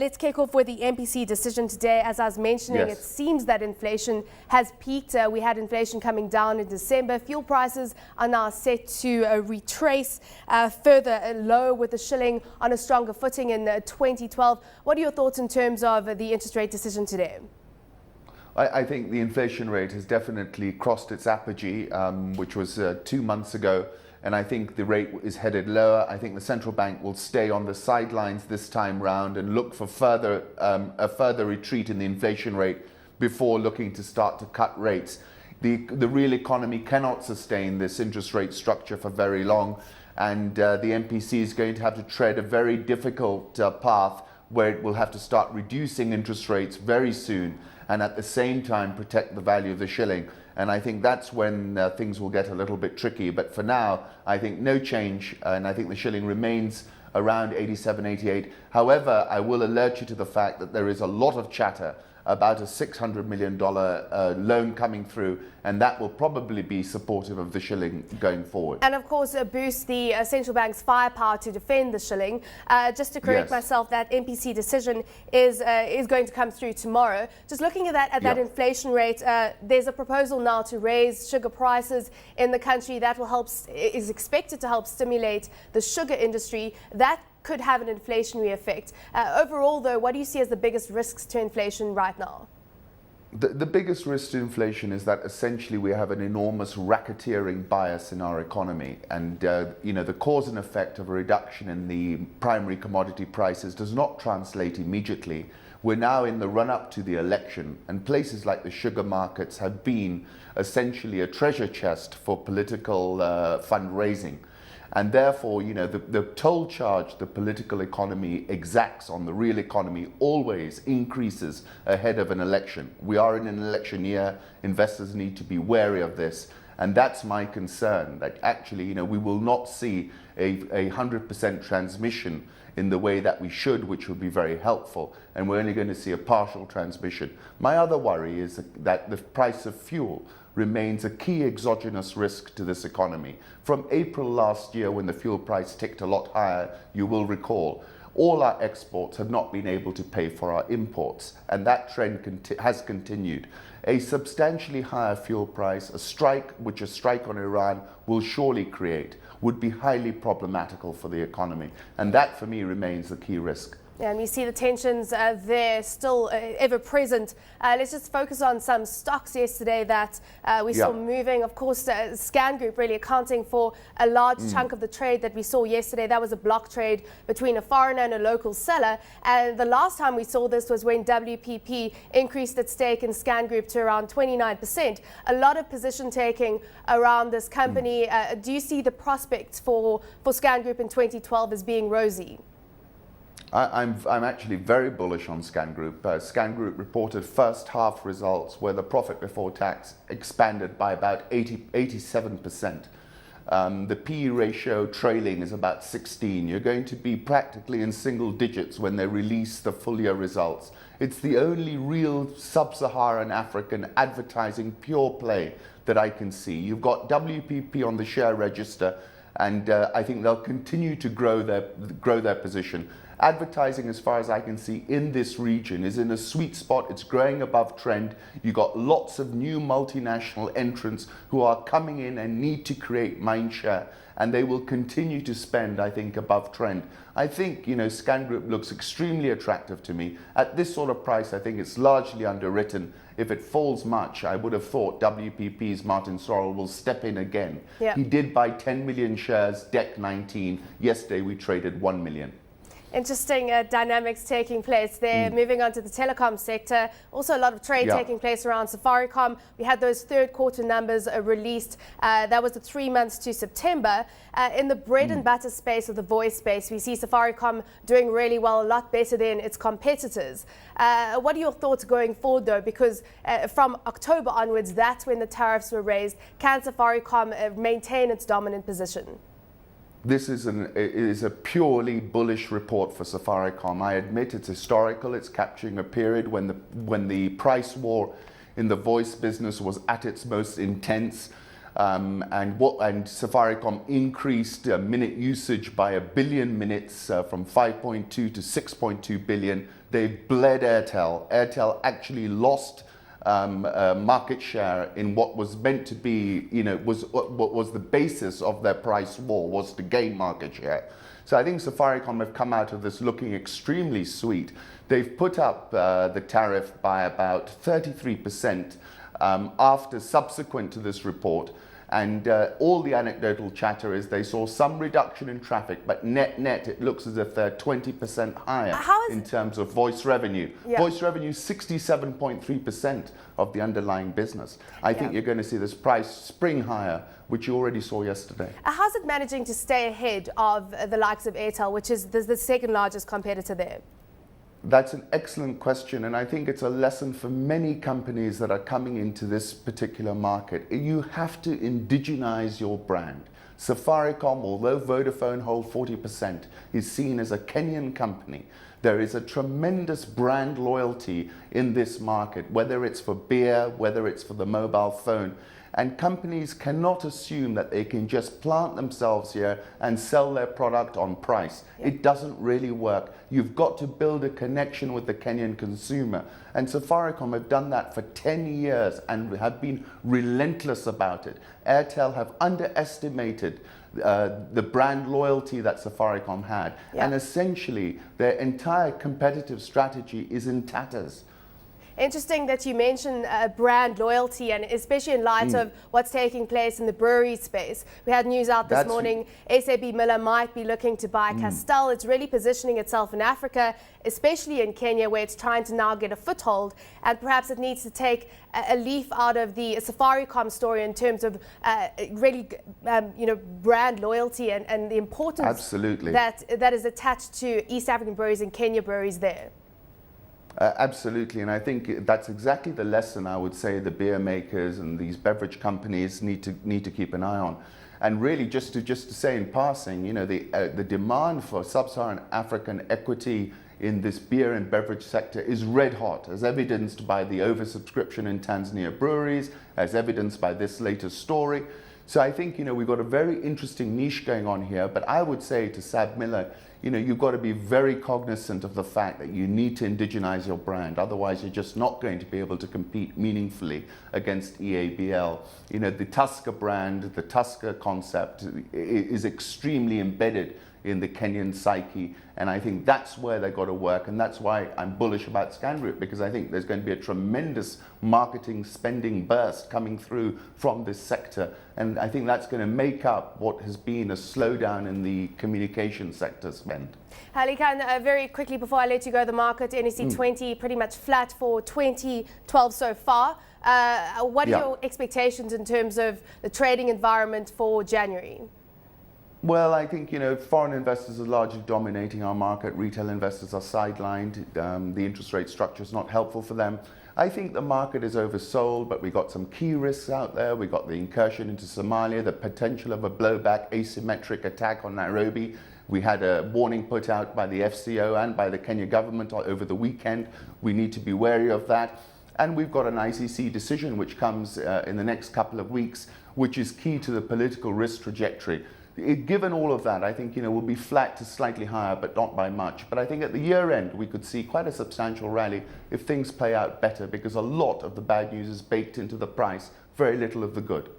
Let's kick off with the MPC decision today. As I was mentioning, Yes. It seems that inflation has peaked. We had inflation coming down in December. Fuel prices are now set to retrace further low, with the shilling on a stronger footing in 2012. What are your thoughts in terms of the interest rate decision today? I think the inflation rate has definitely crossed its apogee, which was 2 months ago. And I think the rate is headed lower. I think the central bank will stay on the sidelines this time round and look for a further retreat in the inflation rate before looking to start to cut rates. The real economy cannot sustain this interest rate structure for very long, and the MPC is going to have to tread a very difficult path where it will have to start reducing interest rates very soon and at the same time protect the value of the shilling. And I think that's when things will get a little bit tricky. But for now, I think no change, and I think the shilling remains around 87, 88. However, I will alert you to the fact that there is a lot of chatter about a $600 million loan coming through, and that will probably be supportive of the shilling going forward. And of course, boost the central bank's firepower to defend the shilling. Just to correct myself, that MPC decision is going to come through tomorrow. Just looking at that inflation rate, there's a proposal now to raise sugar prices in the country that is expected to help stimulate the sugar industry. That could have an inflationary effect. Overall, though, what do you see as the biggest risks to inflation right now? The biggest risk to inflation is that essentially we have an enormous racketeering bias in our economy, and the cause and effect of a reduction in the primary commodity prices does not translate immediately. We're now in the run-up to the election, and places like the sugar markets have been essentially a treasure chest for political fundraising. And therefore, the toll charge the political economy exacts on the real economy always increases ahead of an election. We are in an election year. Investors need to be wary of this. And that's my concern, that actually, we will not see a 100% transmission in the way that we should, which would be very helpful. And we're only going to see a partial transmission. My other worry is that the price of fuel remains a key exogenous risk to this economy. From April last year, when the fuel price ticked a lot higher, you will recall, all our exports have not been able to pay for our imports, and that trend has continued. A substantially higher fuel price, a strike on Iran will surely create, would be highly problematical for the economy, and that for me remains the key risk. And we see the tensions there still ever present. Let's just focus on some stocks yesterday that we saw moving. Of course, Scangroup really accounting for a large chunk of the trade that we saw yesterday. That was a block trade between a foreigner and a local seller. And the last time we saw this was when WPP increased its stake in Scangroup to around 29%. A lot of position taking around this company. Do you see the prospects for Scangroup in 2012 as being rosy? I'm actually very bullish on Scangroup. Scangroup reported first half results where the profit before tax expanded by about 87%. The PE ratio trailing is about 16. You're going to be practically in single digits when they release the full year results. It's the only real sub-Saharan African advertising pure play that I can see. You've got WPP on the share register, and I think they'll continue to grow their position. Advertising, as far as I can see, in this region is in a sweet spot. It's growing above trend. You've got lots of new multinational entrants who are coming in and need to create mind share, and they will continue to spend, I think, above trend. I think, Scangroup looks extremely attractive to me. At this sort of price, I think it's largely underwritten. If it falls much, I would have thought WPP's Martin Sorrell will step in again. Yeah. He did buy 10 million shares, DEC 19. Yesterday, we traded 1 million. Interesting dynamics taking place there. Moving on to the telecom sector, also a lot of trade taking place around Safaricom. We had those third quarter numbers released. That was the 3 months to September. In the bread and butter space, or the voice space, we see Safaricom doing really well, a lot better than its competitors. What are your thoughts going forward, though? Because from October onwards, that's when the tariffs were raised. Can Safaricom maintain its dominant position? This is a purely bullish report for Safaricom. I admit it's historical. It's capturing a period when the price war in the voice business was at its most intense. And Safaricom increased minute usage by 1 billion minutes from 5.2 to 6.2 billion. They've bled Airtel. Airtel actually lost market share in what was meant to be, what was the basis of their price war, was to gain market share. So I think Safaricom have come out of this looking extremely sweet. They've put up the tariff by about 33% subsequent to this report. And all the anecdotal chatter is they saw some reduction in traffic, but net, it looks as if they're 20% higher in terms of voice revenue. Yeah. Voice revenue is 67.3% of the underlying business. I think you're going to see this price spring higher, which you already saw yesterday. How's it managing to stay ahead of the likes of Airtel, which is the second largest competitor there? That's an excellent question, and I think it's a lesson for many companies that are coming into this particular market. You have to indigenize your brand. Safaricom, although Vodafone hold 40%, is seen as a Kenyan company. There is a tremendous brand loyalty in this market, whether it's for beer, whether it's for the mobile phone. And companies cannot assume that they can just plant themselves here and sell their product on price. It doesn't really work. You've got to build a connection with the Kenyan consumer. And Safaricom have done that for 10 years and have been relentless about it. Airtel have underestimated the brand loyalty that Safaricom had. And essentially, their entire competitive strategy is in tatters. Interesting that you mentioned brand loyalty, and especially in light of what's taking place in the brewery space. We had news out this morning, SABMiller might be looking to buy Castel. It's really positioning itself in Africa, especially in Kenya, where it's trying to now get a foothold, and perhaps it needs to take a leaf out of the Safaricom story in terms of really brand loyalty and the importance that is attached to East African breweries and Kenya breweries there. Absolutely, and I think that's exactly the lesson I would say the beer makers and these beverage companies need to keep an eye on. And really, just to say in passing, the demand for sub-Saharan African equity in this beer and beverage sector is red hot, as evidenced by the oversubscription in Tanzania breweries, as evidenced by this latest story. So I think, we've got a very interesting niche going on here, but I would say to SABMiller, you've got to be very cognizant of the fact that you need to indigenize your brand. Otherwise, you're just not going to be able to compete meaningfully against EABL. The Tusker brand, the Tusker concept is extremely embedded in the Kenyan psyche, and I think that's where they've got to work, and that's why I'm bullish about Scangroup, because I think there's going to be a tremendous marketing spending burst coming through from this sector, and I think that's going to make up what has been a slowdown in the communication sector spend. Aly-Khan, very quickly before I let you go, the market, NSE 20, pretty much flat for 2012 so far. What are your expectations in terms of the trading environment for January? Well, I think, foreign investors are largely dominating our market. Retail investors are sidelined. The interest rate structure is not helpful for them. I think the market is oversold, but we've got some key risks out there. We've got the incursion into Somalia, the potential of a blowback asymmetric attack on Nairobi. We had a warning put out by the FCO and by the Kenya government over the weekend. We need to be wary of that. And we've got an ICC decision which comes in the next couple of weeks, which is key to the political risk trajectory. Given all of that, I think we'll be flat to slightly higher, but not by much. But I think at the year end, we could see quite a substantial rally if things play out better, because a lot of the bad news is baked into the price, very little of the good.